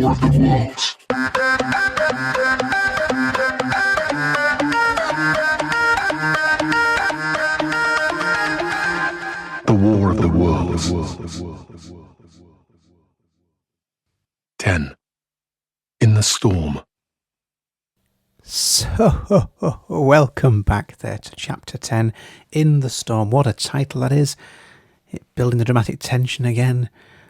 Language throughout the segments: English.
War of the Worlds. The War of the Worlds. 10. In the Storm. So, welcome back there to Chapter 10, In the Storm. What a title that is. Building the dramatic tension again.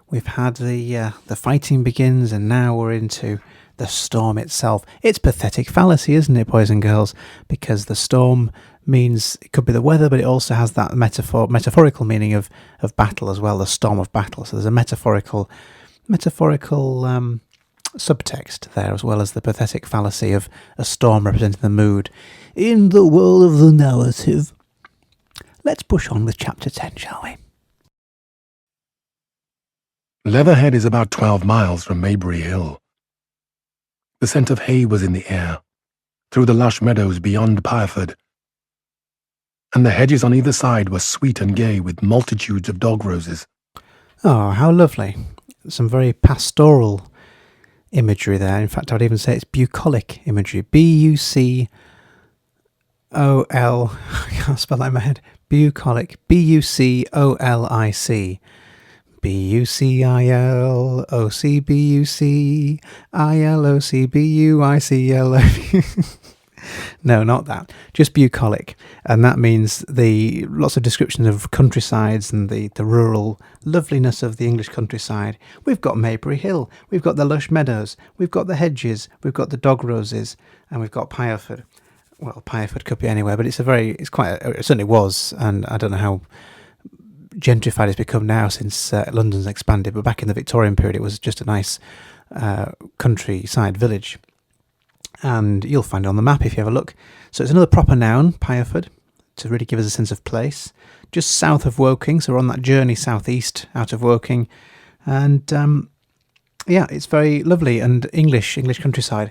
We've had the fighting begins, and now we're into the storm itself. It's pathetic fallacy, isn't it, boys and girls? Because the storm means it could be the weather, but it also has that metaphorical meaning of battle as well, the storm of battle. So there's a metaphorical subtext there, as well as the pathetic fallacy of a storm representing the mood in the world of the narrative. Let's push on with Chapter 10, shall we? Leatherhead is about 12 miles from Maybury Hill. The scent of hay was in the air, through the lush meadows beyond Pireford, and the hedges on either side were sweet and gay with multitudes of dog roses. Oh, how lovely. Some very pastoral imagery there. In fact, I would even say it's bucolic imagery. B-U-C-O-L... I can't spell that in my head. Bucolic. B-U-C-O-L-I-C. B-U-C-I-L-O-C-B-U-I-L-O-C-B-U-I-C-L-O. No, not that. Just bucolic. And that means lots of descriptions of countrysides and the rural loveliness of the English countryside. We've got Maybury Hill, we've got the lush meadows, we've got the hedges, we've got the dog roses, and we've got Pireford. Well, Pireford could be anywhere, but it certainly was, and I don't know how gentrified it's become now since London's expanded, but back in the Victorian period it was just a nice countryside village, and you'll find it on the map if you have a look. So it's another proper noun, Pireford, to really give us a sense of place, just south of Woking. So we're on that journey southeast out of Woking, and it's very lovely and English countryside,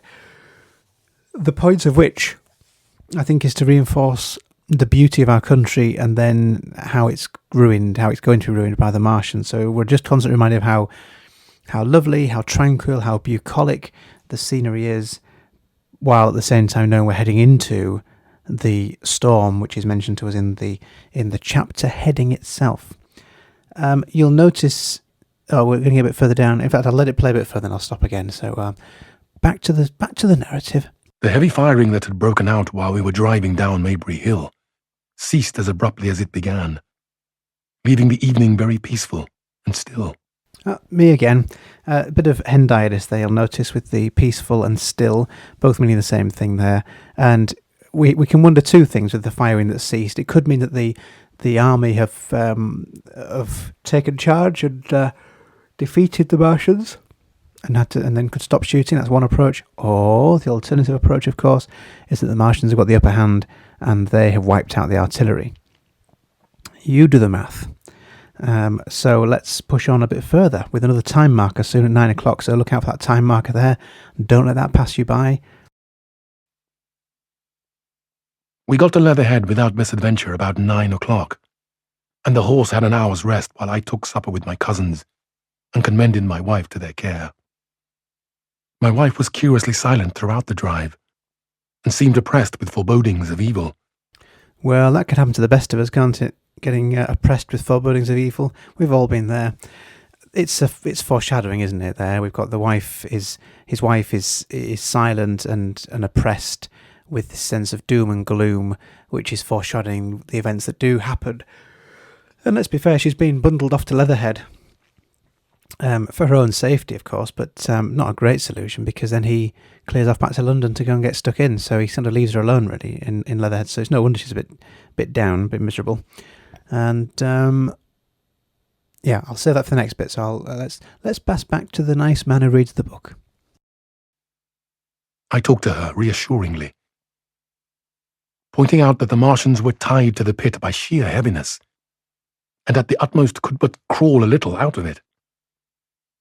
the point of which I think is to reinforce the beauty of our country, and then how it's going to be ruined by the Martians. So we're just constantly reminded of how lovely, how tranquil, how bucolic the scenery is, while at the same time knowing we're heading into the storm, which is mentioned to us in the chapter heading itself. You'll notice. Oh, we're going to get a bit further down. In fact, I'll let it play a bit further, and I'll stop again. So back to the narrative. The heavy firing that had broken out while we were driving down Maybury Hill ceased as abruptly as it began, leaving the evening very peaceful and still. Me again. A bit of hendiadys there, you'll notice, with the peaceful and still, both meaning the same thing there. And we can wonder two things with the firing that ceased. It could mean that the army have taken charge and defeated the Martians and then could stop shooting. That's one approach. Or the alternative approach, of course, is that the Martians have got the upper hand and they have wiped out the artillery. You do the math. So let's push on a bit further with another time marker soon at 9 o'clock. So look out for that time marker there. Don't let that pass you by. We got to Leatherhead without misadventure about 9 o'clock, and the horse had an hour's rest while I took supper with my cousins and commended my wife to their care. My wife was curiously silent throughout the drive and seemed oppressed with forebodings of evil. Well, that could happen to the best of us, can't it? Getting oppressed with forebodings of evil. We've all been there. It's foreshadowing, isn't it? There we've got his wife is silent and oppressed with this sense of doom and gloom, which is foreshadowing the events that do happen. And let's be fair, she's been bundled off to Leatherhead for her own safety, of course, but not a great solution, because then he clears off back to London to go and get stuck in. So he sort of leaves her alone, really, in Leatherhead. So it's no wonder she's a bit down, a bit miserable. And I'll save that for the next bit. So let's pass back to the nice man who reads the book. I talked to her reassuringly, pointing out that the Martians were tied to the pit by sheer heaviness, and at the utmost could but crawl a little out of it.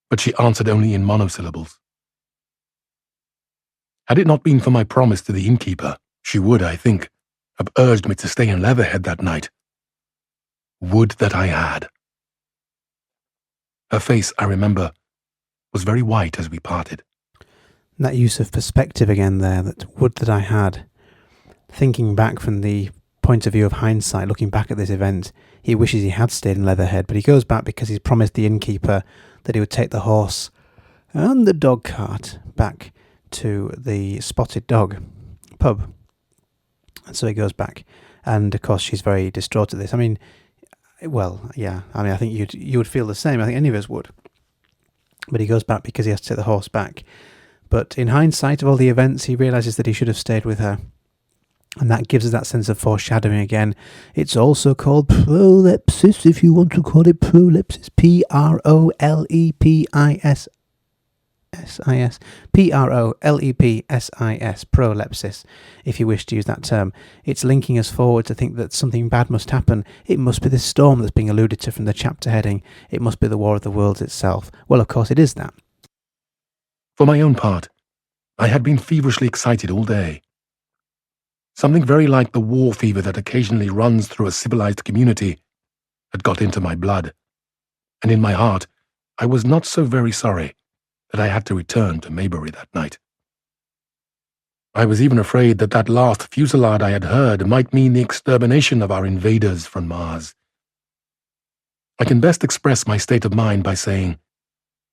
But she answered only in monosyllables. Had it not been for my promise to the innkeeper, she would, I think, have urged me to stay in Leatherhead that night. Would that I had. Her face, I remember, was very white as we parted. And that use of perspective again there, that would that I had. Thinking back from the point of view of hindsight, looking back at this event, he wishes he had stayed in Leatherhead, but he goes back because he's promised the innkeeper that he would take the horse and the dog cart back to the Spotted Dog pub. And so he goes back. And of course, she's very distraught at this. I mean, well, yeah. I mean, I think you would feel the same. I think any of us would. But he goes back because he has to take the horse back. But in hindsight of all the events, he realises that he should have stayed with her. And that gives us that sense of foreshadowing again. It's also called prolepsis, if you want to call it prolepsis. Prolepsis. Prolepsis. Prolepsis, if you wish to use that term. It's linking us forward to think that something bad must happen. It must be the storm that's being alluded to from the chapter heading. It must be the War of the Worlds itself. Well, of course, it is that. For my own part, I had been feverishly excited all day. Something very like the war fever that occasionally runs through a civilized community had got into my blood, and in my heart I was not so very sorry that I had to return to Maybury that night. I was even afraid that that last fusillade I had heard might mean the extermination of our invaders from Mars. I can best express my state of mind by saying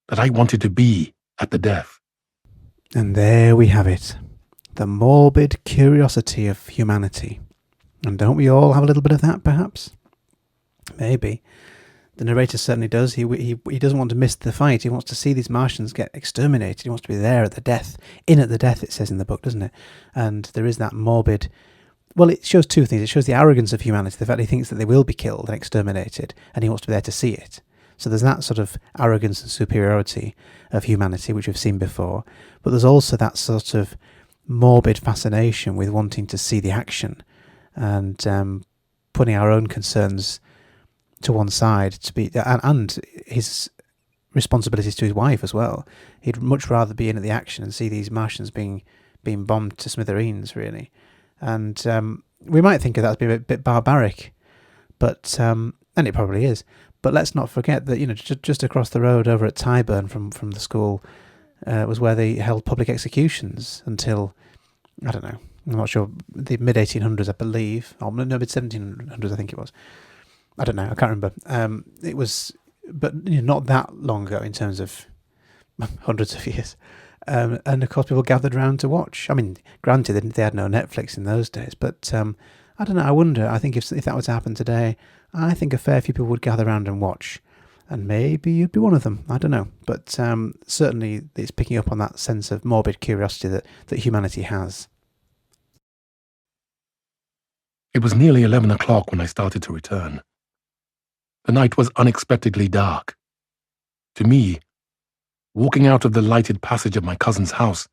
that I wanted to be at the death. And there we have it. The morbid curiosity of humanity. And don't we all have a little bit of that, perhaps? Maybe. The narrator certainly does. He doesn't want to miss the fight. He wants to see these Martians get exterminated. He wants to be there at the death. In at the death, it says in the book, doesn't it? And there is that morbid... Well, it shows two things. It shows the arrogance of humanity, the fact he thinks that they will be killed and exterminated, and he wants to be there to see it. So there's that sort of arrogance and superiority of humanity, which we've seen before. But there's also that sort of morbid fascination with wanting to see the action and putting our own concerns to one side to be and his responsibilities to his wife as well. He'd much rather be in at the action and see these Martians being bombed to smithereens, really. And we might think of that as being a bit barbaric, but and it probably is. But let's not forget that just across the road over at Tyburn from the school was where they held public executions until, I don't know, I'm not sure, the mid-1800s, I believe. Oh, no, mid-1700s, I think it was. I don't know, I can't remember. It was, but not that long ago in terms of hundreds of years. And of course, people gathered around to watch. I mean, granted, they had no Netflix in those days, but I don't know, I wonder. I think if that were to happen today, I think a fair few people would gather around and watch. And maybe you'd be one of them. I don't know. But certainly it's picking up on that sense of morbid curiosity that humanity has. It was nearly 11 o'clock when I started to return. The night was unexpectedly dark. To me, walking out of the lighted passage of my cousin's house,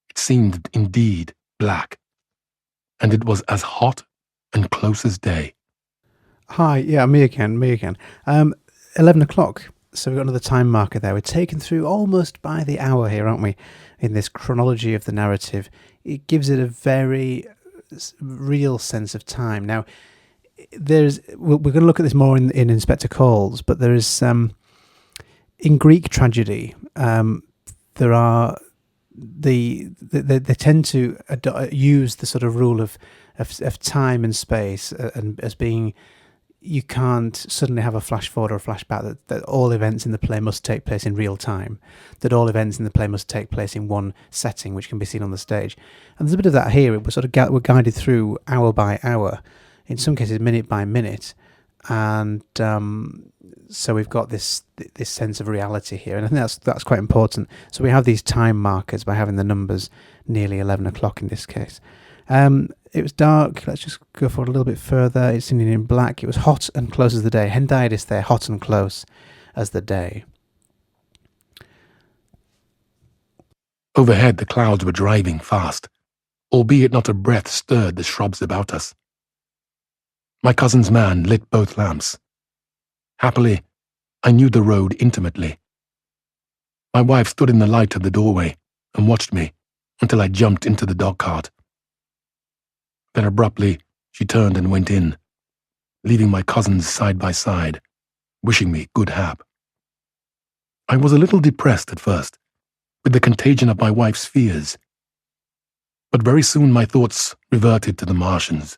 it seemed indeed black. And it was as hot and close as day. Hi, yeah, me again. 11 o'clock, so we've got another time marker there. We're taken through almost by the hour here, aren't we, in this chronology of the narrative. It gives it a very real sense of time. Now, we're going to look at this more in Inspector Calls, but there is, in Greek tragedy, there are, they tend to use the sort of rule of time and space and as being... You can't suddenly have a flash forward or a flashback, that all events in the play must take place in real time, that all events in the play must take place in one setting, which can be seen on the stage. And there's a bit of that here. We're guided through hour by hour, in some cases minute by minute, and so we've got this sense of reality here, and I think that's quite important. So we have these time markers by having the numbers nearly 11 o'clock in this case. It was dark. Let's just go forward a little bit further. It's in black. It was hot and close as the day. Hendiadys there, hot and close as the day. Overhead, the clouds were driving fast, albeit not a breath stirred the shrubs about us. My cousin's man lit both lamps. Happily, I knew the road intimately. My wife stood in the light of the doorway and watched me until I jumped into the dog cart. Then abruptly, she turned and went in, leaving my cousins side by side, wishing me good hap. I was a little depressed at first, with the contagion of my wife's fears. But very soon my thoughts reverted to the Martians.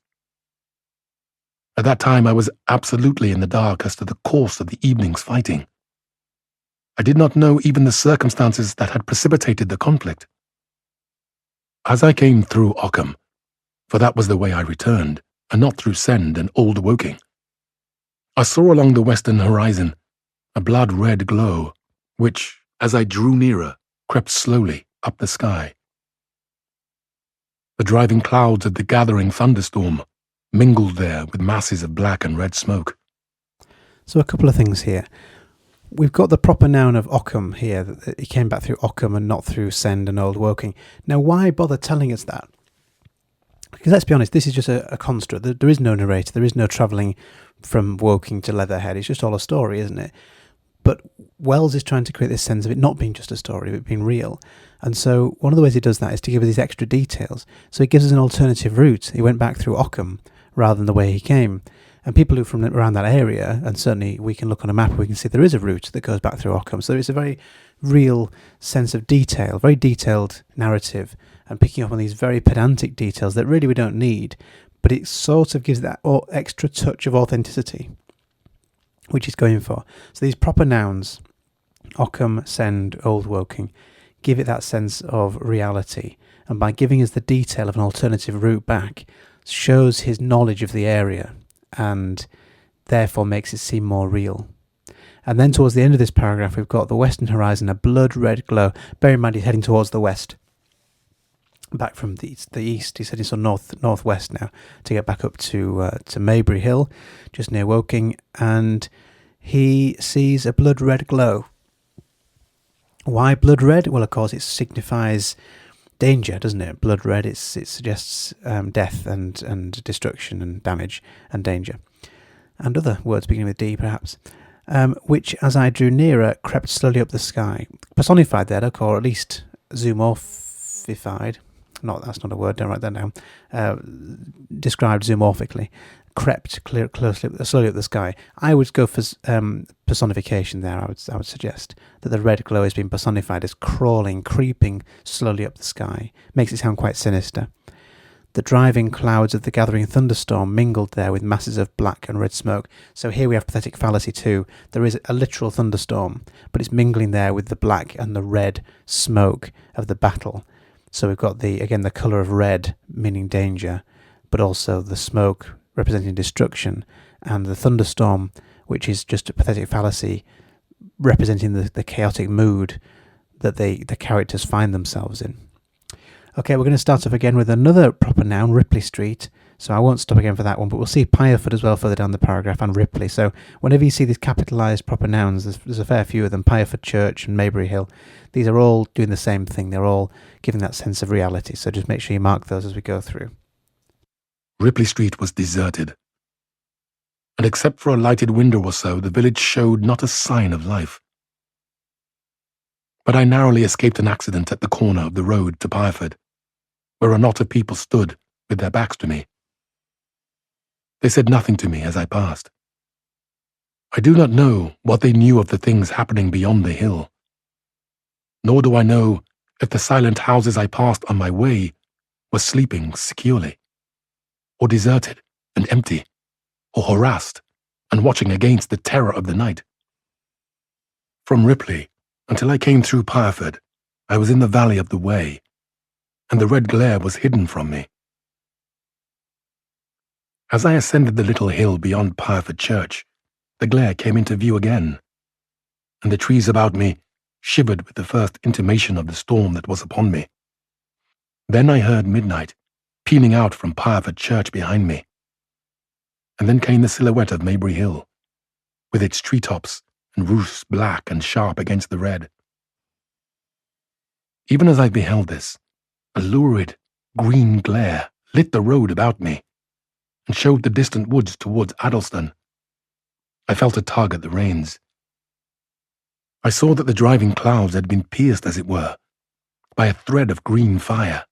At that time I was absolutely in the dark as to the course of the evening's fighting. I did not know even the circumstances that had precipitated the conflict. As I came through Ockham, for that was the way I returned, and not through Send and Old Woking, I saw along the western horizon a blood-red glow, which, as I drew nearer, crept slowly up the sky. The driving clouds of the gathering thunderstorm mingled there with masses of black and red smoke. So a couple of things here. We've got the proper noun of Ockham here, that he came back through Ockham and not through Send and Old Woking. Now, why bother telling us that? Because let's be honest, this is just a construct. There is no narrator, there is no travelling from Woking to Leatherhead. It's just all a story, isn't it? But Wells is trying to create this sense of it not being just a story, but being real. And so one of the ways he does that is to give us these extra details. So he gives us an alternative route. He went back through Ockham rather than the way he came. And people who are from around that area, and certainly we can look on a map, we can see there is a route that goes back through Ockham. So it's a very real sense of detail, very detailed narrative, and picking up on these very pedantic details that really we don't need, but it sort of gives that extra touch of authenticity, which he's going for. So these proper nouns, Ockham, Send, Old Woking, give it that sense of reality. And by giving us the detail of an alternative route back, shows his knowledge of the area and therefore makes it seem more real. And then towards the end of this paragraph, we've got the western horizon, a blood-red glow. Bear in mind, he's heading towards the west. Back from the east, he's heading sort of northwest now to get back up to Maybury Hill, just near Woking, and he sees a blood-red glow. Why blood red? Well, of course, it signifies danger, doesn't it? Blood red, it suggests death and destruction and damage and danger. And other words beginning with D, perhaps. Which, as I drew nearer, crept slowly up the sky. Personified there, or at least zoomorphified. That's not a word, don't write that down. Described zoomorphically. Crept slowly up the sky. I would go for personification there. I would suggest that the red glow has been personified as crawling, creeping slowly up the sky. Makes it sound quite sinister. The driving clouds of the gathering thunderstorm mingled there with masses of black and red smoke. So here we have pathetic fallacy too. There is a literal thunderstorm, but it's mingling there with the black and the red smoke of the battle. So we've got the colour of red, meaning danger, but also the smoke representing destruction, and the thunderstorm, which is just a pathetic fallacy, representing the chaotic mood that the characters find themselves in. Okay, we're going to start off again with another proper noun, Ripley Street. So I won't stop again for that one, but we'll see Pireford as well further down the paragraph, and Ripley. So whenever you see these capitalised proper nouns, there's a fair few of them, Pireford Church and Maybury Hill. These are all doing the same thing. They're all giving that sense of reality. So just make sure you mark those as we go through. Ripley Street was deserted, and except for a lighted window or so, the village showed not a sign of life. But I narrowly escaped an accident at the corner of the road to Pireford, where a knot of people stood with their backs to me. They said nothing to me as I passed. I do not know what they knew of the things happening beyond the hill, nor do I know if the silent houses I passed on my way were sleeping securely, or deserted and empty, or harassed and watching against the terror of the night. From Ripley until I came through Pireford, I was in the valley of the Wey, and the red glare was hidden from me. As I ascended the little hill beyond Pireford Church, the glare came into view again, and the trees about me shivered with the first intimation of the storm that was upon me. Then I heard midnight pealing out from Pireford Church behind me, and then came the silhouette of Maybury Hill, with its treetops and roofs black and sharp against the red. Even as I beheld this, a lurid green glare lit the road about me, and showed the distant woods towards Addleston. I felt a tug at the reins. I saw that the driving clouds had been pierced, as it were, by a thread of green fire,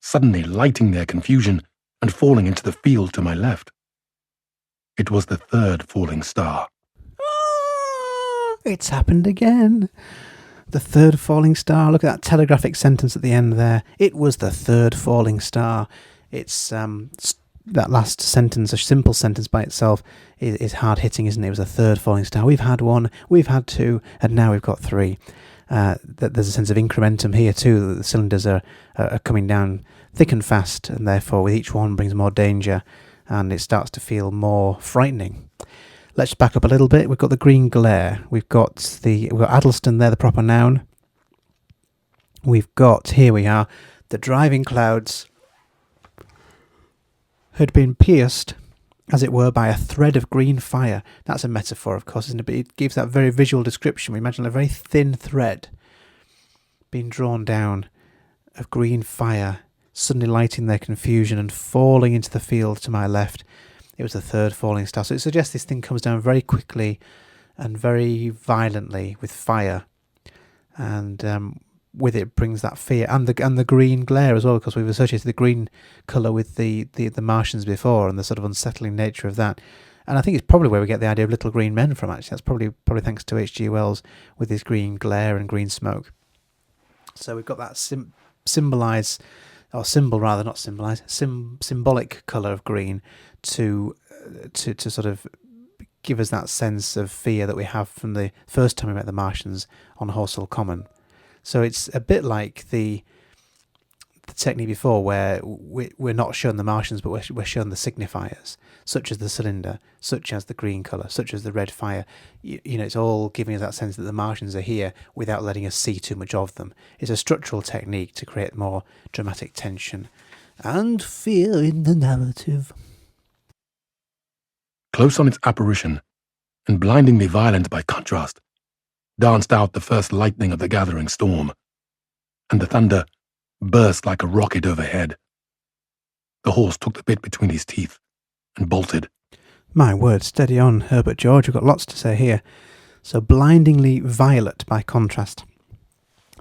suddenly lighting their confusion and falling into the field to my left. It was the third falling star. It's happened again. The third falling star. Look at that telegraphic sentence at the end there. It was the third falling star. It's that last sentence, a simple sentence by itself, is hard hitting, isn't it? It was the third falling star. We've had one, we've had two, and now we've got three. There's a sense of incrementum here too, that the cylinders are coming down thick and fast, and therefore with each one brings more danger, and it starts to feel more frightening. Let's back up a little bit. We've got the green glare. We've got Addleston there, the proper noun. We've got, here we are, the driving clouds had been pierced, as it were, by a thread of green fire. That's a metaphor, of course, isn't it? But it gives that very visual description. We imagine a very thin thread being drawn down of green fire, suddenly lighting their confusion and falling into the field to my left. It was the third falling star. So it suggests this thing comes down very quickly and very violently with fire. And with it brings that fear and the green glare as well, because we've associated the green colour with the Martians before and the sort of unsettling nature of that. And I think it's probably where we get the idea of little green men from, actually. That's probably thanks to H.G. Wells with his green glare and green smoke. So we've got that symbolic colour of green to sort of give us that sense of fear that we have from the first time we met the Martians on Horsell Common. So it's a bit like the technique before, where we're not shown the Martians, but we're shown the signifiers, such as the cylinder, such as the green colour, such as the red fire. You know, it's all giving us that sense that the Martians are here without letting us see too much of them. It's a structural technique to create more dramatic tension and fear in the narrative. Close on its apparition, and blindingly violent by contrast, danced out the first lightning of the gathering storm, and the thunder burst like a rocket overhead. The horse took the bit between his teeth and bolted. My word, steady on, Herbert George. We've got lots to say here. So blindingly violet by contrast.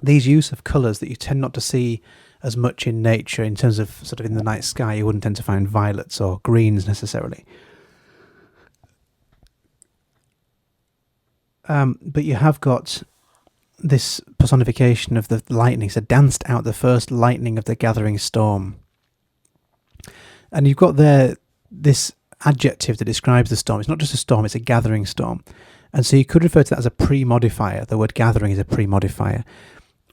These use of colours that you tend not to see as much in nature, in terms of sort of in the night sky, you wouldn't tend to find violets or greens necessarily. But you have got this personification of the lightning. So danced out the first lightning of the gathering storm. And you've got there this adjective that describes the storm. It's not just a storm, it's a gathering storm. And so you could refer to that as a pre-modifier. The word gathering is a pre-modifier.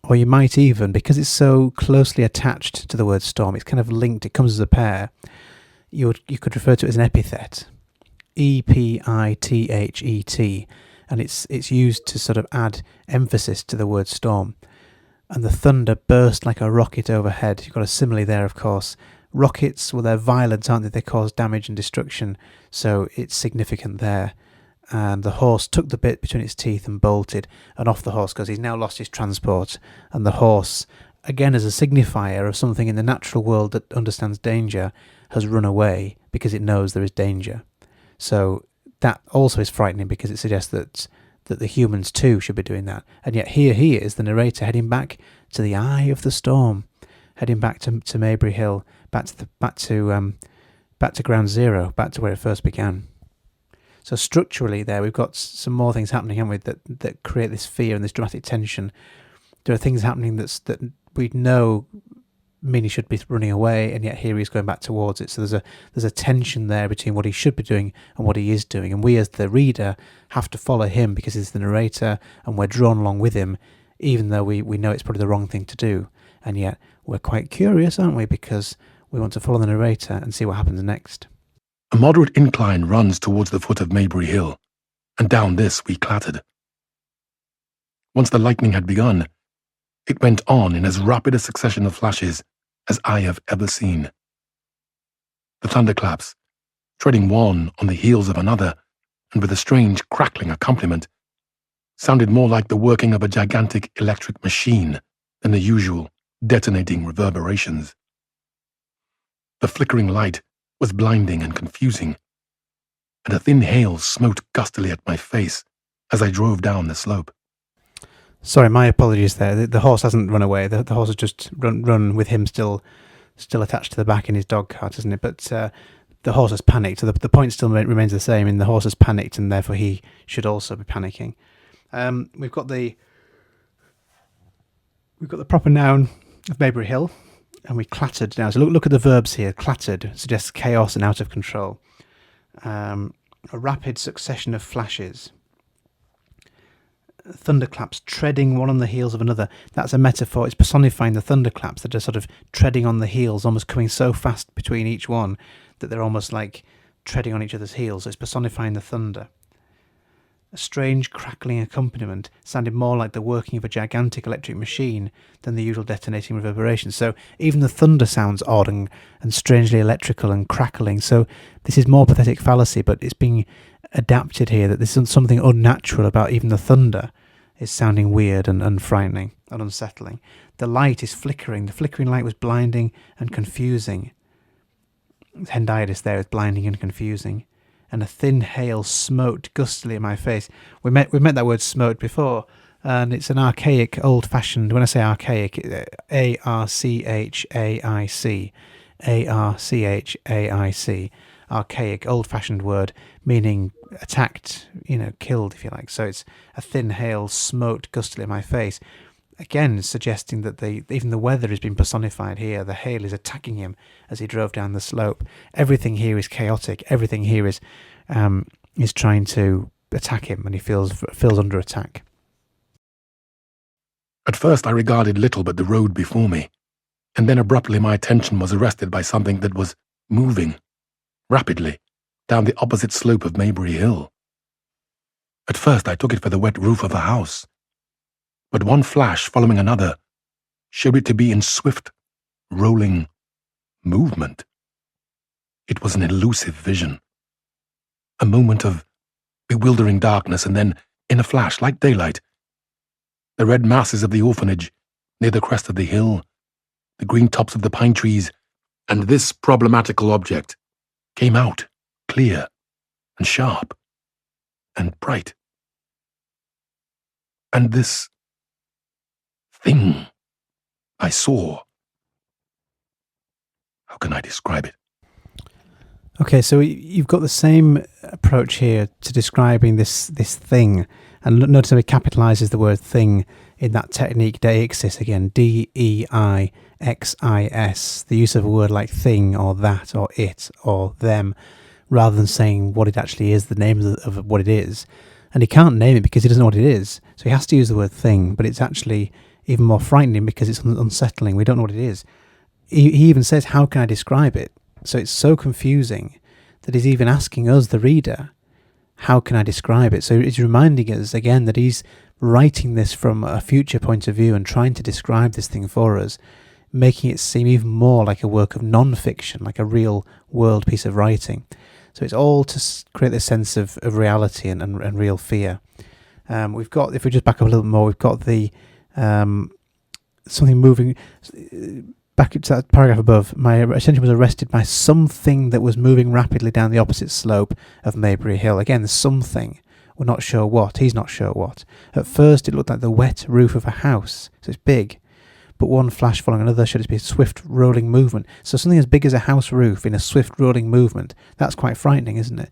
Or you might even, because it's so closely attached to the word storm, it's kind of linked, it comes as a pair, you could refer to it as an epithet. E-P-I-T-H-E-T. And it's used to sort of add emphasis to the word storm. And the thunder burst like a rocket overhead. You've got a simile there, of course. Rockets, well, they're violent, aren't they? They cause damage and destruction, so it's significant there. And the horse took the bit between its teeth and bolted, and off the horse goes. He's now lost his transport, and the horse, again as a signifier of something in the natural world that understands danger, has run away because it knows there is danger. So that also is frightening, because it suggests that the humans too should be doing that. And yet here he is, the narrator, heading back to the eye of the storm, heading back to Maybury Hill, back to ground zero, back to where it first began. So structurally there, we've got some more things happening, haven't we, that create this fear and this dramatic tension. There are things happening that we know mean he should be running away, and yet here he's going back towards it. So there's a tension there between what he should be doing and what he is doing, and we as the reader have to follow him because he's the narrator, and we're drawn along with him, even though we know it's probably the wrong thing to do, and yet we're quite curious, aren't we, because we want to follow the narrator and see what happens next. A moderate incline runs towards the foot of Maybury Hill, and down this we clattered. Once the lightning had begun, it went on in as rapid a succession of flashes as I have ever seen. The thunderclaps, treading one on the heels of another, and with a strange crackling accompaniment, sounded more like the working of a gigantic electric machine than the usual detonating reverberations. The flickering light was blinding and confusing, and a thin hail smote gustily at my face as I drove down the slope. Sorry, my apologies there. The horse hasn't run away. The horse has just run with him still attached to the back in his dog cart, isn't it? But the horse has panicked. So the point still remains the same. And the horse has panicked, and therefore he should also be panicking. We've got the We've got the proper noun of Maybury Hill, and we clattered now. So look at the verbs here. Clattered suggests chaos and out of control. A rapid succession of flashes. Thunderclaps treading one on the heels of another. That's a metaphor. It's personifying the thunderclaps that are sort of treading on the heels, almost coming so fast between each one that they're almost like treading on each other's heels. So it's personifying the thunder. A strange crackling accompaniment sounded more like the working of a gigantic electric machine than the usual detonating reverberation. So even the thunder sounds odd and strangely electrical and crackling. So this is more pathetic fallacy, but it's being adapted here that there's something unnatural about even the thunder is sounding weird and frightening and unsettling. The light is flickering. The flickering light was blinding and confusing. Hendiadys there is blinding and confusing. And a thin hail smote gustily in my face. We met that word smote before, and it's an archaic, old-fashioned, when I say archaic, A-R-C-H-A-I-C, A-R-C-H-A-I-C, archaic, old-fashioned word, meaning attacked, killed, if you like. So it's a thin hail smote gustily in my face. Again, suggesting that even the weather has been personified here. The hail is attacking him as he drove down the slope. Everything here is chaotic. Everything here is trying to attack him, and he feels under attack. At first I regarded little but the road before me, and then abruptly my attention was arrested by something that was moving, rapidly, down the opposite slope of Maybury Hill. At first I took it for the wet roof of a house, but one flash following another showed it to be in swift, rolling movement. It was an elusive vision. A moment of bewildering darkness, and then, in a flash, like daylight, the red masses of the orphanage near the crest of the hill, the green tops of the pine trees, and this problematical object came out, clear and sharp and bright. And this thing I saw, how can I describe it? Okay, so you've got the same approach here to describing this thing, and notice how it capitalises the word thing in that technique deixis again, D-E-I-X-I-S, the use of a word like thing or that or it or them, rather than saying what it actually is, the name of what it is. And he can't name it because he doesn't know what it is, so he has to use the word thing, but it's actually even more frightening because it's unsettling. We don't know what it is. He even says, how can I describe it? So it's so confusing that he's even asking us, the reader, how can I describe it? So he's reminding us again that he's writing this from a future point of view and trying to describe this thing for us, making it seem even more like a work of non-fiction, like a real world piece of writing. So it's all to create this sense of reality and real fear. We've got, if we just back up a little more, we've got the something moving. Back to that paragraph above, my attention was arrested by something that was moving rapidly down the opposite slope of Maybury Hill. Again, the something. We're not sure what. He's not sure what. At first, it looked like the wet roof of a house. So it's big. But one flash following another showed it to be a swift rolling movement. So something as big as a house roof in a swift rolling movement. That's quite frightening, isn't it?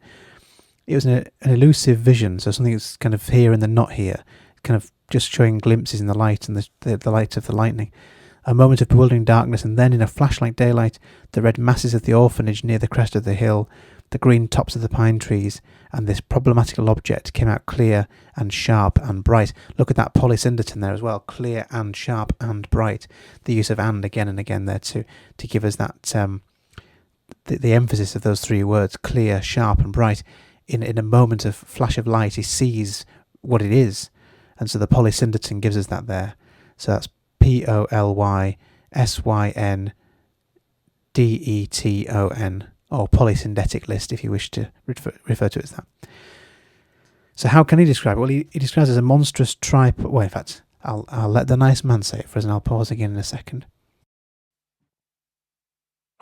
It was an elusive vision. So something that's kind of here and then not here. Kind of just showing glimpses in the light and the light of the lightning. A moment of bewildering darkness, and then in a flash like daylight, the red masses of the orphanage near the crest of the hill, the green tops of the pine trees, and this problematical object came out clear and sharp and bright. Look at that polysyndeton there as well, clear and sharp and bright. The use of and again and again there to give us that the emphasis of those three words, clear, sharp and bright. In a moment of flash of light, he sees what it is, and so the polysyndeton gives us that there. So that's Polysyndeton, or polysyndetic list if you wish to refer to it as that. So how can he describe it? Well, he describes it as a monstrous tripod. Well, in fact, I'll let the nice man say it for us, and I'll pause again in a second.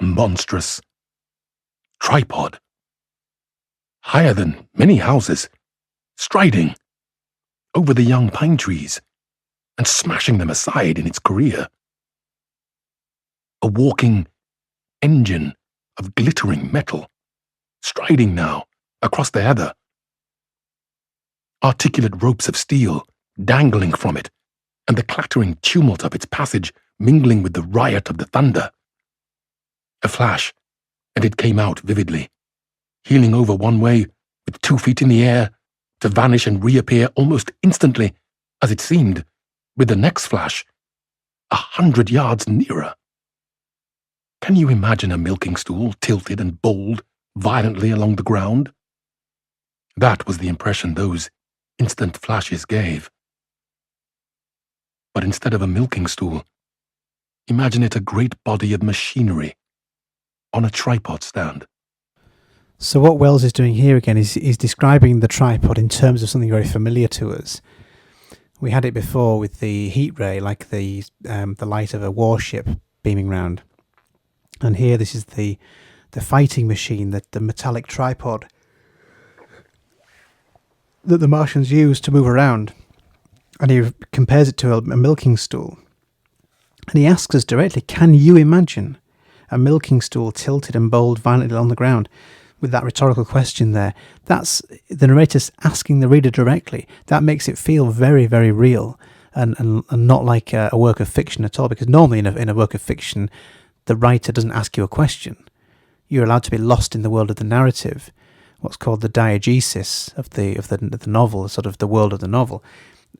Monstrous tripod, higher than many houses, striding over the young pine trees and smashing them aside in its career. A walking engine of glittering metal, striding now across the heather. Articulate ropes of steel dangling from it, and the clattering tumult of its passage mingling with the riot of the thunder. A flash, and it came out vividly, heeling over one way with 2 feet in the air, to vanish and reappear almost instantly, as it seemed, with the next flash, 100 yards nearer. Can you imagine a milking stool tilted and bowled violently along the ground? That was the impression those instant flashes gave. But instead of a milking stool, imagine it a great body of machinery on a tripod stand. So what Wells is doing here again is describing the tripod in terms of something very familiar to us. We had it before with the heat ray, like the light of a warship beaming round. And here this is the fighting machine, the metallic tripod that the Martians use to move around. And he compares it to a milking stool. And he asks us directly, can you imagine a milking stool tilted and bowled violently on the ground? With that rhetorical question there, that's the narrator's asking the reader directly. That makes it feel very, very real and not like a work of fiction at all, because normally in a work of fiction, the writer doesn't ask you a question. You're allowed to be lost in the world of the narrative, what's called the diegesis of the novel, sort of the world of the novel.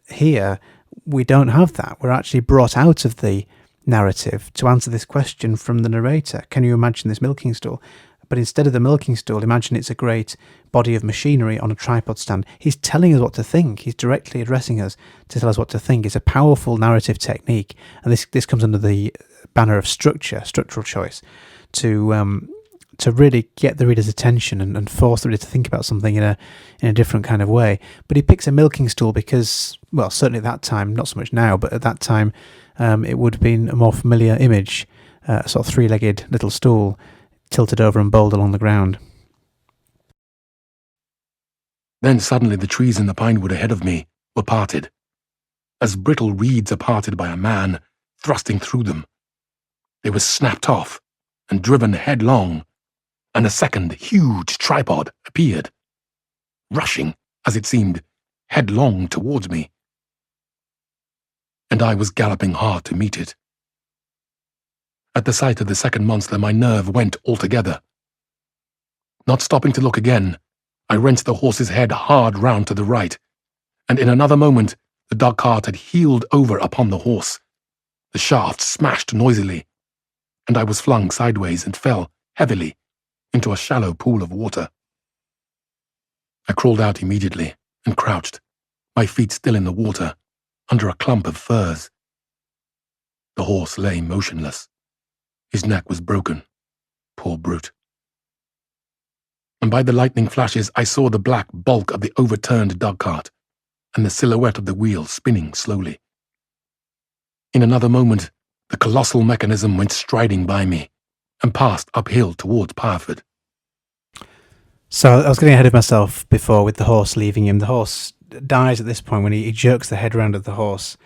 Here, we don't have that. We're actually brought out of the narrative to answer this question from the narrator. Can you imagine this milking stool? But instead of the milking stool, imagine it's a great body of machinery on a tripod stand. He's telling us what to think. He's directly addressing us to tell us what to think. It's a powerful narrative technique. And this comes under the banner of structural choice, to really get the reader's attention and force the reader to think about something in a different kind of way. But he picks a milking stool because, well, certainly at that time, not so much now, but at that time, it would have been a more familiar image, a sort of 3-legged little stool tilted over and bowled along the ground. Then suddenly the trees in the pine wood ahead of me were parted, as brittle reeds are parted by a man thrusting through them. They were snapped off and driven headlong, and a second huge tripod appeared, rushing, as it seemed, headlong towards me. And I was galloping hard to meet it. At the sight of the second monster, my nerve went altogether. Not stopping to look again, I wrenched the horse's head hard round to the right, and in another moment the dogcart had heeled over upon the horse. The shaft smashed noisily, and I was flung sideways and fell heavily into a shallow pool of water. I crawled out immediately and crouched, my feet still in the water, under a clump of firs. The horse lay motionless. His neck was broken, poor brute. And by the lightning flashes I saw the black bulk of the overturned dogcart and the silhouette of the wheel spinning slowly. In another moment, the colossal mechanism went striding by me and passed uphill towards Pireford. So I was getting ahead of myself before with the horse leaving him. The horse dies at this point when he jerks the head round of the horse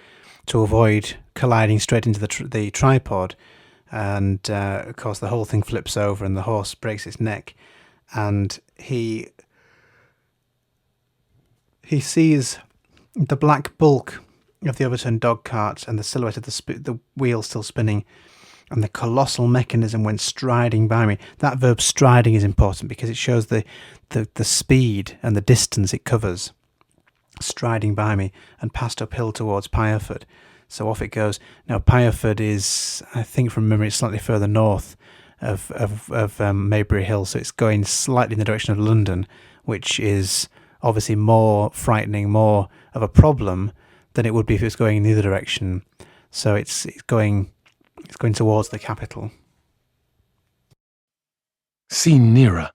to avoid colliding straight into the tripod. And of course the whole thing flips over and the horse breaks its neck, and he sees the black bulk of the overturned dog cart and the silhouette of the wheel still spinning, and the colossal mechanism went striding by me. That verb striding is important because it shows the speed and the distance it covers. Striding by me and passed uphill towards Pireford. So off it goes. Now Pireford is, I think from memory, it's slightly further north of Maybury Hill, so it's going slightly in the direction of London, which is obviously more frightening, more of a problem than it would be if it was going in the other direction. So it's going towards the capital. Seen nearer,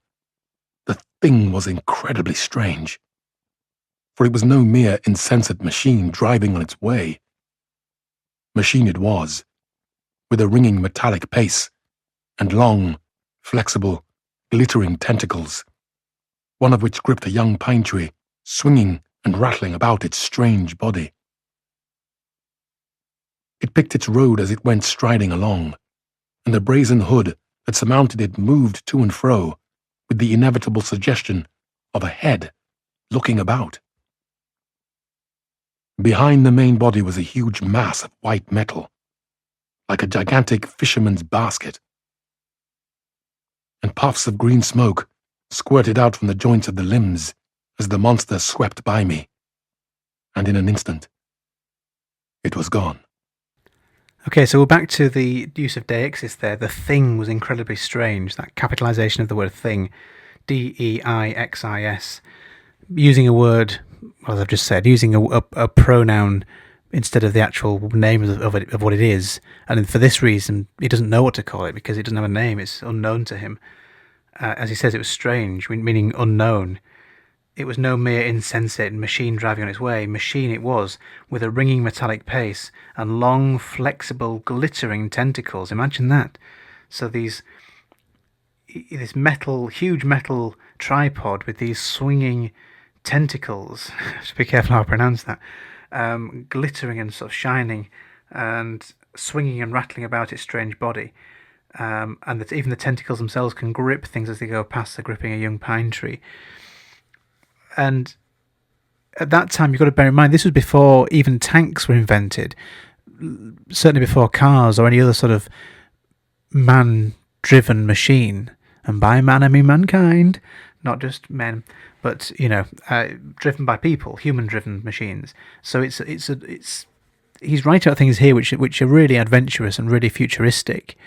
the thing was incredibly strange, for it was no mere insensate machine driving on its way. Machine it was, with a ringing metallic pace, and long, flexible, glittering tentacles, one of which gripped a young pine tree, swinging and rattling about its strange body. It picked its road as it went striding along, and the brazen hood that surmounted it moved to and fro, with the inevitable suggestion of a head looking about. Behind the main body was a huge mass of white metal, like a gigantic fisherman's basket, and puffs of green smoke squirted out from the joints of the limbs as the monster swept by me, and in an instant, it was gone. Okay, so we're back to the use of deixis there. The thing was incredibly strange, that capitalisation of the word thing, D-E-I-X-I-S, using a word, well, as I've just said, using a pronoun instead of the actual name of what it is. And for this reason, he doesn't know what to call it because it doesn't have a name. It's unknown to him. As he says, it was strange, meaning unknown. It was no mere insensate machine driving on its way. Machine it was, with a ringing metallic pace and long, flexible, glittering tentacles. Imagine that. So this huge metal tripod with these swinging tentacles. I have to be careful how I pronounce that. Glittering and sort of shining and swinging and rattling about its strange body. And that even the tentacles themselves can grip things as they go past. They're gripping a young pine tree. And at that time, you've got to bear in mind, this was before even tanks were invented, certainly before cars or any other sort of man-driven machine. And by man, I mean mankind, not just men, but, driven by people, human-driven machines. So he's writing out things here which are really adventurous and really futuristic.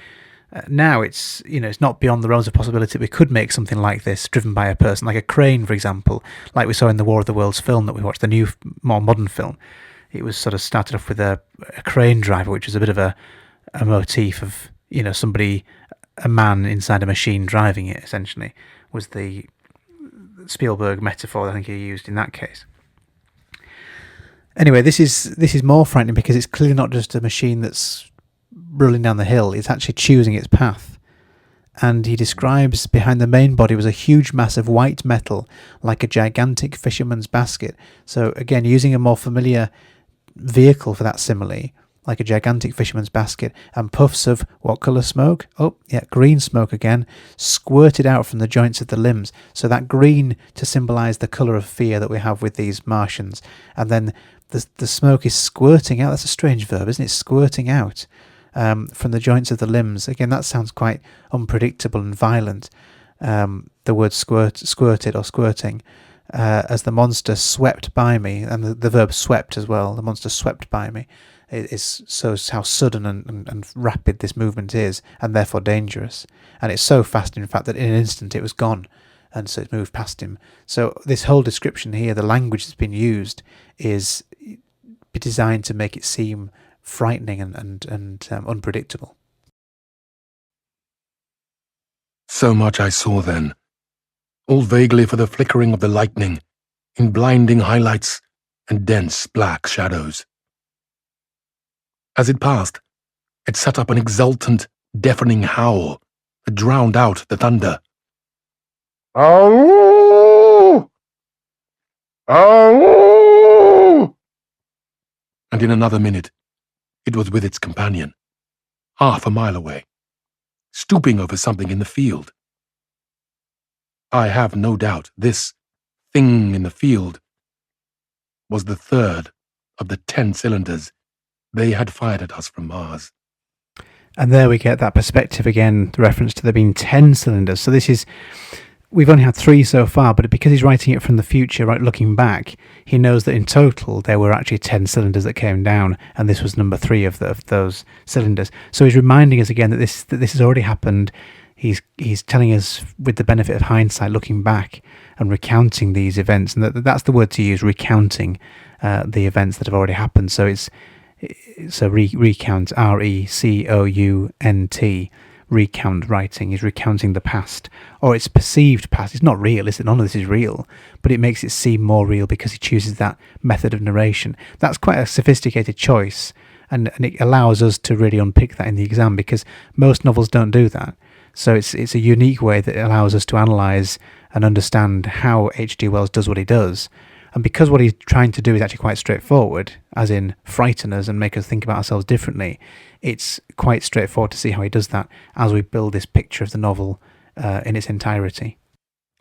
Now it's not beyond the realms of possibility that we could make something like this driven by a person, like a crane, for example, like we saw in the War of the Worlds film that we watched, the new, more modern film. It was sort of started off with a crane driver, which was a bit of a motif of, a man inside a machine driving it, essentially, was the Spielberg metaphor I think he used in that case. Anyway, this is more frightening because it's clearly not just a machine that's rolling down the hill, it's actually choosing its path. And he describes behind the main body was a huge mass of white metal, like a gigantic fisherman's basket. So again, using a more familiar vehicle for that simile, like a gigantic fisherman's basket, and puffs of what colour smoke? Oh, yeah, green smoke again, squirted out from the joints of the limbs. So that green to symbolise the colour of fear that we have with these Martians. And then the smoke is squirting out. That's a strange verb, isn't it? Squirting out. From the joints of the limbs. Again, that sounds quite unpredictable and violent. The word squirted or squirting, as the monster swept by me, and the verb swept as well. The monster swept by me. It shows how sudden and rapid this movement is, and therefore dangerous. And it's so fast, in fact, that in an instant it was gone, and so it moved past him. So this whole description here, the language that's been used, is designed to make it seem frightening and unpredictable. So much I saw then, all vaguely for the flickering of the lightning, in blinding highlights and dense black shadows. As it passed, it set up an exultant, deafening howl that drowned out the thunder. Ow! Ow! And in another minute, it was with its companion, half a mile away, stooping over something in the field. I have no doubt this thing in the field was the third of the 10 cylinders they had fired at us from Mars. And there we get that perspective again, the reference to there being 10 cylinders. So we've only had 3 so far, but because he's writing it from the future, right, looking back, he knows that in total there were actually 10 cylinders that came down, and this was number 3 of those cylinders. So he's reminding us again that this has already happened. He's telling us with the benefit of hindsight, looking back and recounting these events, and that's the word to use, recounting the events that have already happened. So recount, R-E-C-O-U-N-T. Recount writing is recounting the past, or its perceived past. It's not real, is it? None of this is real, but it makes it seem more real because he chooses that method of narration. That's quite a sophisticated choice, and it allows us to really unpick that in the exam, because most novels don't do that. So it's a unique way that allows us to analyse and understand how H.G. Wells does what he does. And because what he's trying to do is actually quite straightforward, as in frighten us and make us think about ourselves differently, it's quite straightforward to see how he does that as we build this picture of the novel in its entirety.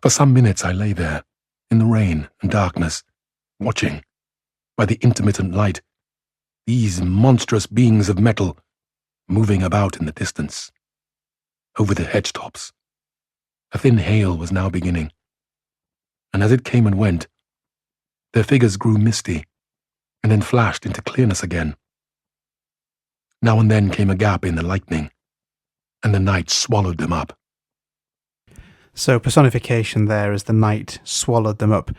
For some minutes I lay there, in the rain and darkness, watching, by the intermittent light, these monstrous beings of metal moving about in the distance. Over the hedge tops, a thin hail was now beginning, and as it came and went, their figures grew misty and then flashed into clearness again. Now and then came a gap in the lightning, and the night swallowed them up. So personification there as the night swallowed them up.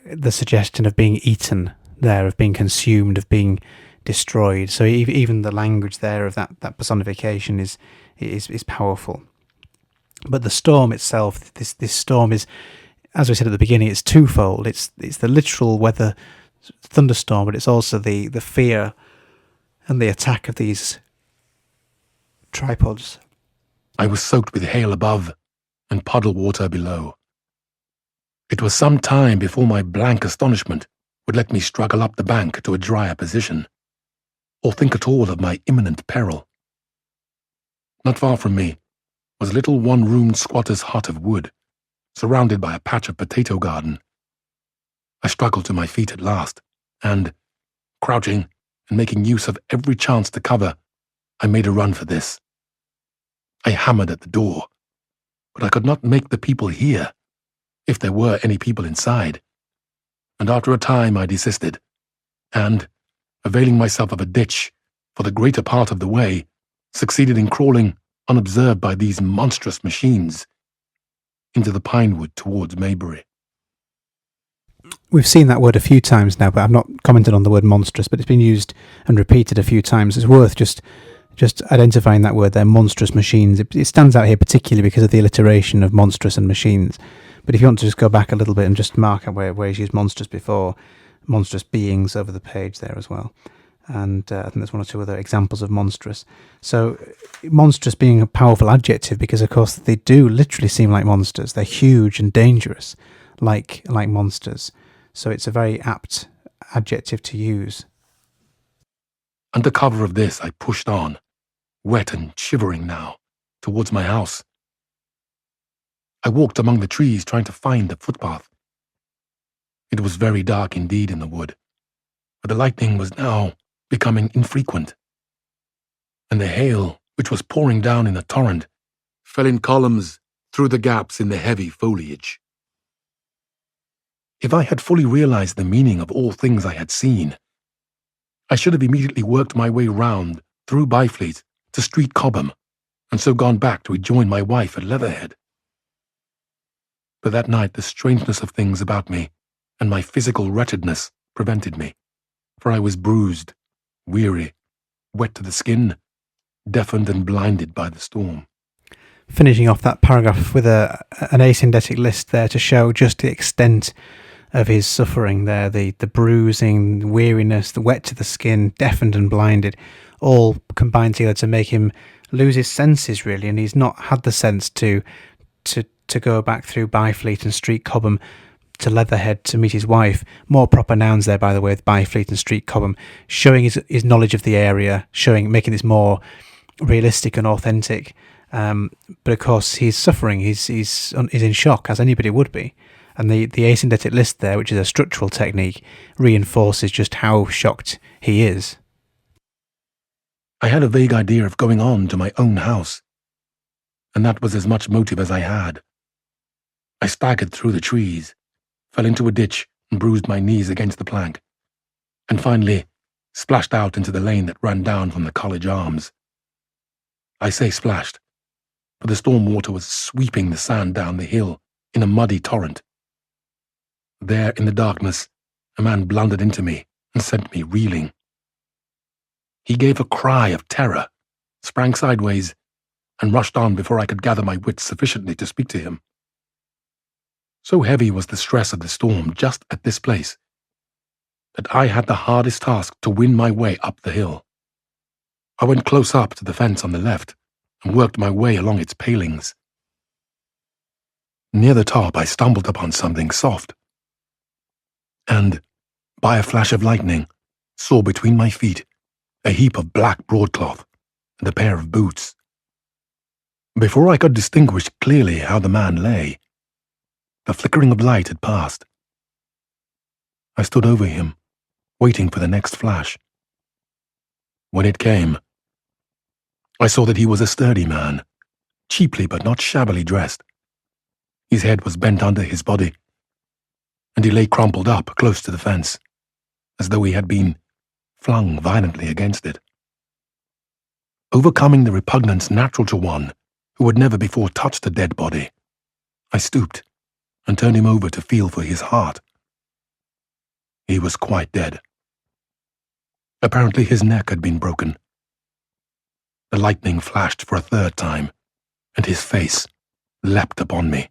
The suggestion of being eaten there, of being consumed, of being destroyed. So even the language there of that personification is powerful. But the storm itself, this storm is, as we said at the beginning, it's twofold. It's the literal weather thunderstorm, but it's also the fear and the attack of these tripods. I was soaked with hail above and puddle water below. It was some time before my blank astonishment would let me struggle up the bank to a drier position, or think at all of my imminent peril. Not far from me was a little one-roomed squatter's hut of wood, surrounded by a patch of potato garden. I struggled to my feet at last, and, crouching and making use of every chance to cover, I made a run for this. I hammered at the door, but I could not make the people hear, if there were any people inside, and after a time I desisted, and, availing myself of a ditch for the greater part of the way, succeeded in crawling, unobserved by these monstrous machines, into the pine wood towards Maybury. We've seen that word a few times now, but I've not commented on the word monstrous, but it's been used and repeated a few times. It's worth just identifying that word there, monstrous machines. It stands out here particularly because of the alliteration of monstrous and machines. But if you want to just go back a little bit and just mark out where he's used monstrous before, monstrous beings over the page there as well. And I think there's one or two other examples of monstrous. So monstrous being a powerful adjective because, of course, they do literally seem like monsters. They're huge and dangerous, like monsters. So it's a very apt adjective to use. Under cover of this, I pushed on, wet and shivering now, towards my house. I walked among the trees trying to find the footpath. It was very dark indeed in the wood, but the lightning was now becoming infrequent, and the hail, which was pouring down in a torrent, fell in columns through the gaps in the heavy foliage. If I had fully realized the meaning of all things I had seen, I should have immediately worked my way round through Byfleet to Street Cobham, and so gone back to rejoin my wife at Leatherhead. But that night the strangeness of things about me and my physical wretchedness prevented me, for I was bruised, weary, wet to the skin, deafened and blinded by the storm. Finishing off that paragraph with an asyndetic list there to show just the extent of his suffering there, the bruising, the weariness, the wet to the skin, deafened and blinded, all combined together to make him lose his senses really, and he's not had the sense to go back through Byfleet and Street Cobham to Leatherhead to meet his wife. More proper nouns there, by the way, with Byfleet and Street Cobham, showing his knowledge of the area, making this more realistic and authentic. But of course, he's suffering. He's in shock, as anybody would be. And the asyndetic list there, which is a structural technique, reinforces just how shocked he is. I had a vague idea of going on to my own house, and that was as much motive as I had. I staggered through the trees, fell into a ditch and bruised my knees against the plank, and finally splashed out into the lane that ran down from the college arms. I say splashed, for the storm water was sweeping the sand down the hill in a muddy torrent. There in the darkness, a man blundered into me and sent me reeling. He gave a cry of terror, sprang sideways, and rushed on before I could gather my wits sufficiently to speak to him. So heavy was the stress of the storm just at this place, that I had the hardest task to win my way up the hill. I went close up to the fence on the left and worked my way along its palings. Near the top, I stumbled upon something soft, and, by a flash of lightning, saw between my feet a heap of black broadcloth and a pair of boots. Before I could distinguish clearly how the man lay, the flickering of light had passed. I stood over him, waiting for the next flash. When it came, I saw that he was a sturdy man, cheaply but not shabbily dressed. His head was bent under his body, and he lay crumpled up close to the fence, as though he had been flung violently against it. Overcoming the repugnance natural to one who had never before touched a dead body, I stooped and turned him over to feel for his heart. He was quite dead. Apparently his neck had been broken. The lightning flashed for a third time, and his face leapt upon me.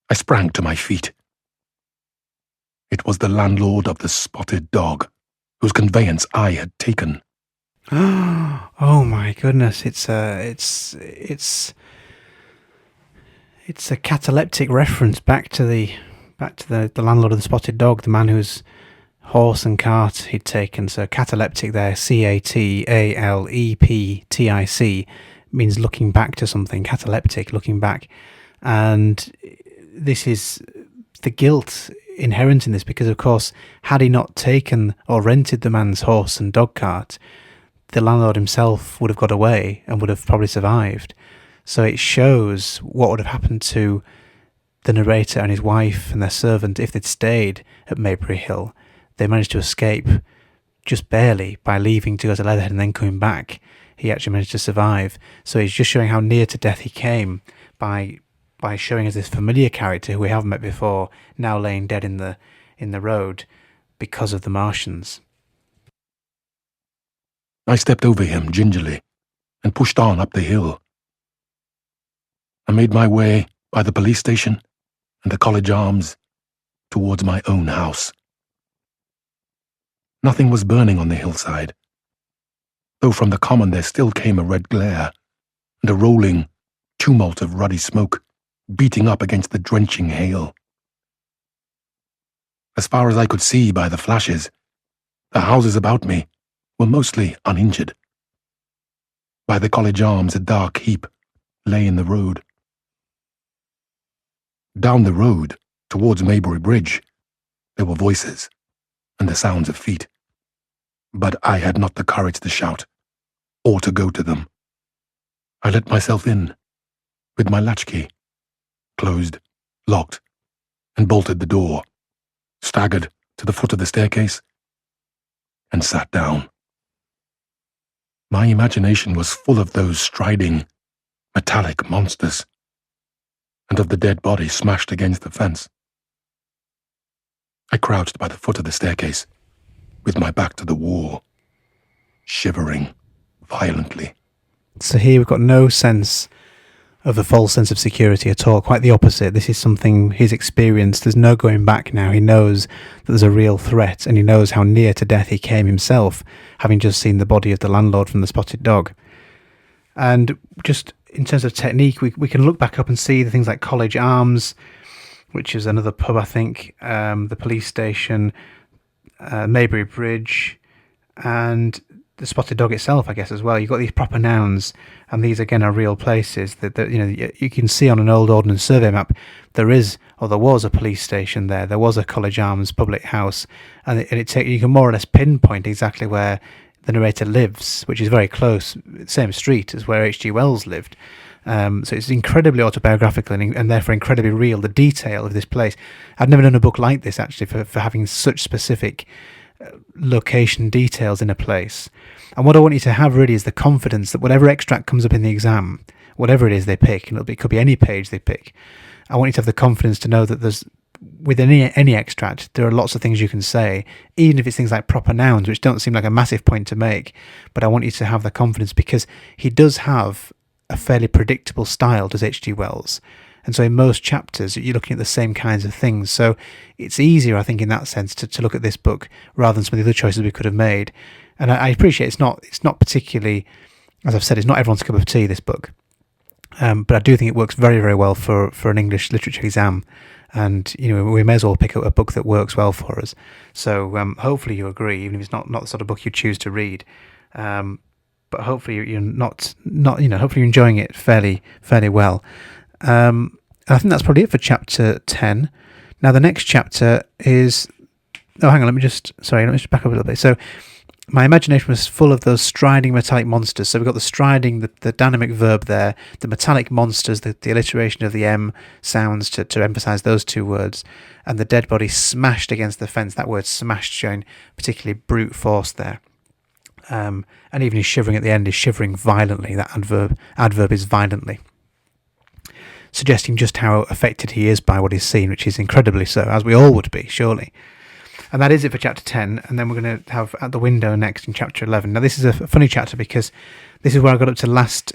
I sprang to my feet. It was the landlord of the Spotted Dog, whose conveyance I had taken. Oh my goodness! It's a cataleptic reference back to the landlord of the Spotted Dog, the man whose horse and cart he'd taken. So cataleptic there, cataleptic, means looking back to something. Cataleptic, looking back, and this is the guilt inherent in this, because of course, had he not taken or rented the man's horse and dog cart, the landlord himself would have got away and would have probably survived. So it shows what would have happened to the narrator and his wife and their servant if they'd stayed at Maybury Hill. They managed to escape just barely by leaving to go to Leatherhead and then coming back. He actually managed to survive. So he's just showing how near to death he came by showing us this familiar character who we haven't met before, now laying dead in the road because of the Martians. I stepped over him gingerly and pushed on up the hill. I made my way by the police station and the College Arms towards my own house. Nothing was burning on the hillside, though from the common there still came a red glare and a rolling tumult of ruddy smoke beating up against the drenching hail. As far as I could see by the flashes, the houses about me were mostly uninjured. By the College Arms, a dark heap lay in the road. Down the road, towards Maybury Bridge, there were voices and the sounds of feet. But I had not the courage to shout, or to go to them. I let myself in, with my latchkey, closed, locked, and bolted the door, staggered to the foot of the staircase, and sat down. My imagination was full of those striding, metallic monsters, and of the dead body smashed against the fence. I crouched by the foot of the staircase, with my back to the wall, shivering violently. So here we've got no sense of a false sense of security at all. Quite the opposite. This is something he's experienced. There's no going back now. He knows that there's a real threat, and he knows how near to death he came himself, having just seen the body of the landlord from the Spotted Dog. And just in terms of technique, we can look back up and see the things like College Arms, which is another pub, I think, the police station, Maybury Bridge, and the Spotted Dog itself, I guess, as well. You've got these proper nouns, and these again are real places that you can see on an old Ordnance Survey map. There was a police station there. There was a College Arms public house, and you can more or less pinpoint exactly where the narrator lives, which is very close, same street as where H.G. Wells lived. So it's incredibly autobiographical and therefore incredibly real, the detail of this place. I've never done a book like this, actually, for having such specific location details in a place. And what I want you to have really is the confidence that whatever extract comes up in the exam, whatever it is they pick, and it could be any page they pick, I want you to have the confidence to know that there's, with any extract, there are lots of things you can say, even if it's things like proper nouns, which don't seem like a massive point to make. But I want you to have the confidence, because he does have a fairly predictable style, does H.G. Wells. And so in most chapters, you're looking at the same kinds of things. So it's easier, I think, in that sense, to look at this book rather than some of the other choices we could have made. And I appreciate it's not particularly, as I've said, it's not everyone's cup of tea, this book. But I do think it works very, very well for an English literature exam. And, we may as well pick up a book that works well for us. So hopefully you agree, even if it's not the sort of book you choose to read. But hopefully you're hopefully you're enjoying it fairly well. I think that's probably it for chapter 10. Now the next chapter is Oh, hang on. Let me just back up a little bit. So, my imagination was full of those striding metallic monsters. So we've got the striding, the dynamic verb there, the metallic monsters, the alliteration of the M sounds to emphasise those two words, and the dead body smashed against the fence. That word smashed showing particularly brute force there. And even his shivering at the end is shivering violently. That adverb is violently, suggesting just how affected he is by what he's seen, which is incredibly so, as we all would be, surely. And that is it for chapter 10, and then we're going to have At the Window next in chapter 11. Now, this is a funny chapter because this is where I got up to last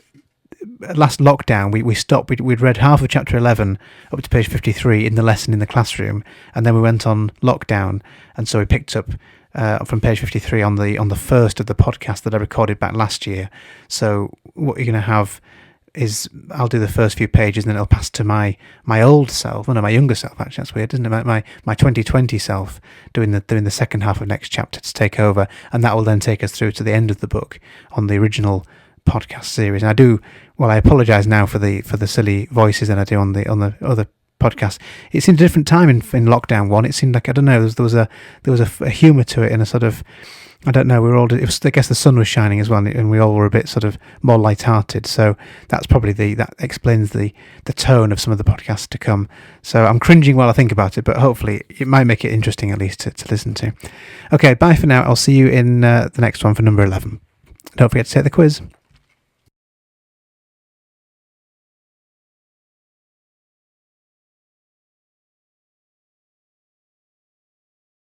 lockdown. We stopped, we'd read half of chapter 11 up to page 53 in the lesson in the classroom, and then we went on lockdown, and so we picked up from page 53 on the first of the podcast that I recorded back last year. So what you're going to have is I'll do the first few pages and then it'll pass to my old self, my younger self, actually. That's weird, isn't it? My 2020 self doing the second half of next chapter to take over, and that will then take us through to the end of the book on the original podcast series. And I apologise now for the silly voices that I do on the other podcast. It seemed a different time in lockdown one. It seemed like, I don't know, there was a humour to it, and a sort of, I don't know, I guess the sun was shining as well, and we all were a bit sort of more light-hearted, so that's probably that explains the tone of some of the podcasts to come. So I'm cringing while I think about it, but hopefully it might make it interesting at least to listen to. Okay, bye for now. I'll see you in the next one for number 11. Don't forget to take the quiz.